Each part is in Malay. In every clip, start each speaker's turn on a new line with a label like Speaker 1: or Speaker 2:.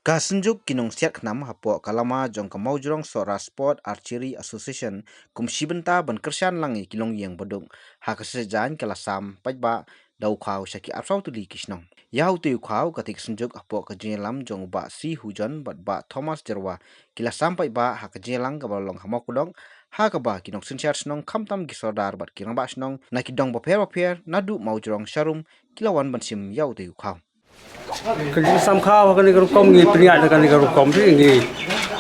Speaker 1: Kasenjuk kinong siat knam hapo kalama jong kamau jurong sora Sport Archery Association kum shibenta ban kersan langi kilong yang bodong ha kasejan kelasam pajba dau khau shaki apsau tuli kisnong yau tu khau katik senjuk hapo kajelam jong ba si hujan bat ba Thomas Jerwa kilasam pajba ha kajelang kabalong hamok kudong ha kaba kinong sensiar snong kamtam gisodar bat kirang ba snong nakidong baper nadu mau jurong sharum kilawan bansim yau tu khau
Speaker 2: Kerja samkau kan ikan kom ni peniat kan ikan kom tu ni.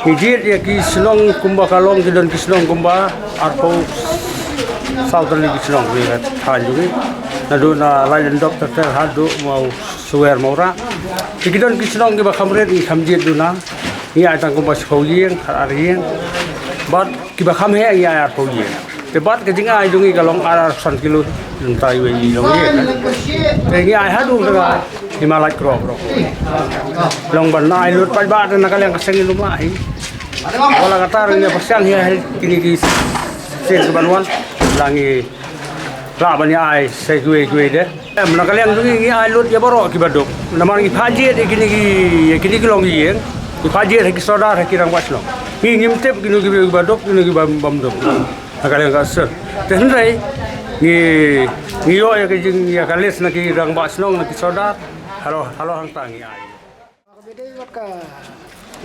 Speaker 2: Hijit ya ki senong kumba kalong ki don ki senong kumba arpo southern ki senong ni kan hal juga. Nadu na lain doktor ter hadu mau suwer maura. Ki don ki senong ki ba kamret ni kamjit du na. Ni atang kumba sekoyeng arieng. Bat ki ba kam he ya arpo yeng. Tebat ke jinga ai dungi kalong ar 1 kilo entai we long ye. Tengi ai hadu daga Himalay crop bro. Long ban ai lut pai ba na kaleng kaseng lumah hi. Wala katar nya pasyang hi kini ki sen banwan langi la ban ai sai gue de. Na kaleng dungi ai lut ya boro ki badok. Naman ki phaje de kini ki long yeng. Ki phaje ki soda ki rang waslong. Ki ngimtep kini ki badok kini ki bam dok. Akaleng kasar. Tenrai ni yo ya kejing ya kales na ki rang basnong na ki soda. Halo hang tangi ai.
Speaker 3: Bede ka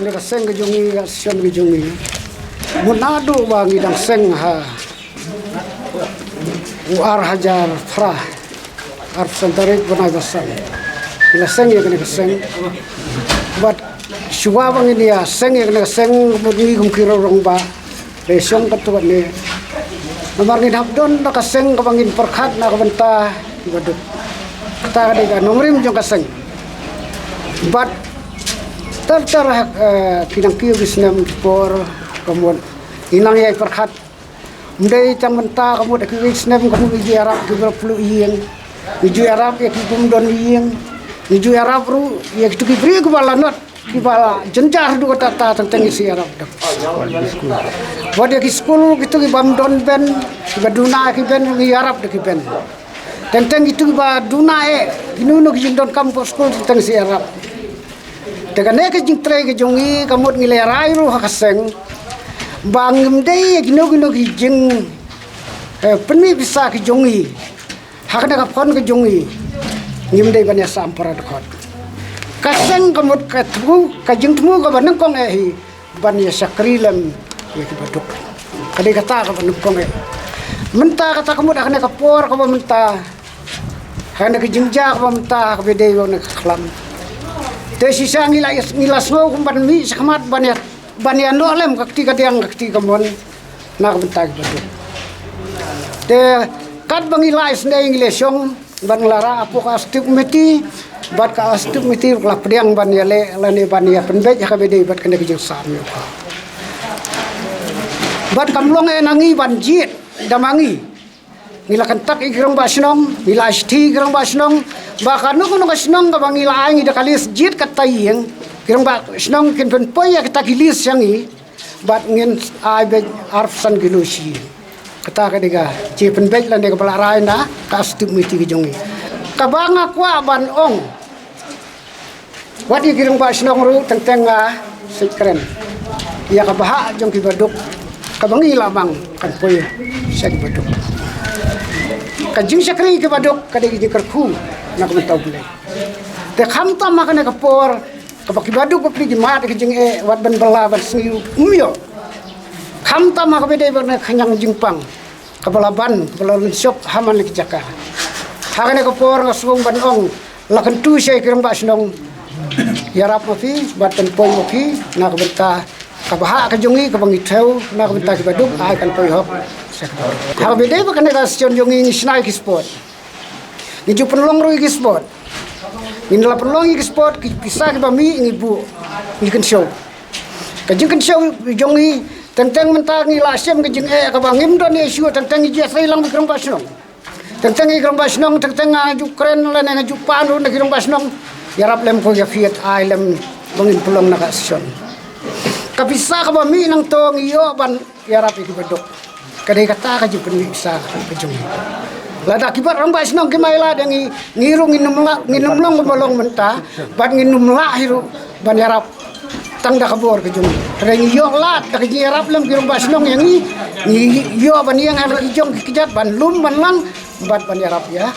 Speaker 3: ni ka seng jungi ka sion ki jungi. Munado ba ngi dang seng ha. Uar hajar fra. Ar santare bunai basang. Ila seng ya ka seng. But shuwa bang ni ya seng ya ka seng mudi kum kiro rong ba. Lesong ka tu ni. Nomor ngin habdon na kaseng kabangin perkhat na kabanta baduk. Ta de ka nomrim jong kaseng. But tar kinang kiyo gisnam por kamon inang yai perkhat. Mdai tang banta kamu de kiyo gisnam kamu iji arab kiyo pulu iyeng. Iji arab ya kiyo don iyeng. Iji arab ru ya kiyo kibri kubala not kibala jenjar du kata tentang isi arab. Wadi ki school gitu ki bam don ben ki baduna ki ben ki arab ki ben tentang itu ba duna ginunu ki don kampus school tentang si arab tekan ke jing tre ki jongi kamut ngile rai ru hakaseng bangim dei ginu ki jing peni bisa ki jongi hakna ka pon ki jongi ngim dei ban ya sampara dekot kaseng kamut ka tu ka jing tu ka ban kong ban ya sakrilam ya baduk kali kata ka panukong menta kata kamu dah kena kapor ka menta kena kejingja ka menta ka bede yo na klam te sisa ngilas ngo kumban mi sakmat banyan no lem kakti kadiang kakti kamon na ka menta baduk te kat bangilais ne inglesyong ban lara apo ka stip meti bat ka stip meti la pediang ban yale lane ban ya penbej ka bede bat kena kejing sam yo bat kamlong nangi banjit damangi nila kentak igrong basnong nila sti igrong basnong baka no kuno kasnong ka bangila angi da kalis jit katayeng igrong basnong kin pen poya kita gilis yangi bat ngin ai be arfsan gilusi kata ka diga ci pen bej lan de kepala rai na ka stup miti ki jongi kabanga kwa ban ong wadi igrong basnong ru tenteng sekren ya kabaha jong ki baduk kabangi lamang kan poy sa baduk kajing sakri ke baduk kadai ji kerku nak mentau bule te khamta makane kapor kabaki baduk papri ji mat ke jing wat ban bala ban singiu umyo khamta mak bede berne khanyang jingpang kabalaban kabalon shop haman ke jaka hakane kapor ngasung ban ong lakan tu sai kirang basnong yarap mafi batan poy mafi nak benta kabaha ka jongi ka bangi theu na ka benta ki baduk ai kan poi hop ha bede ba kan ka sion jongi ni snai ki sport ni ju penlong ro ki sport ni la penlong ki sport ki pisa ki bami ni bu ni kan show ka jing kan show jongi tentang mentang ni la sem ka jing ka bangim do ni show tentang ji sai lang bikrong basnong tentang ikrong basnong tentang ju kren la na ju panu na ikrong basnong yarap lem ko ya fiat ai lem bangin pelong na ka sion kapisa ka bami nang tong iyo ban yarap iki baduk kadai kata ka jipun bisa kejung lada kibat rang basnong ki maila dangi ngirung nginum long bolong menta ban nginum la hiru ban yarap tang dah kabur ke jung reng yo lat dah ke rap lem ki rumba senong yang ni yo ban yang har ki jong ki jat ban lum ban lang bat ban rap ya.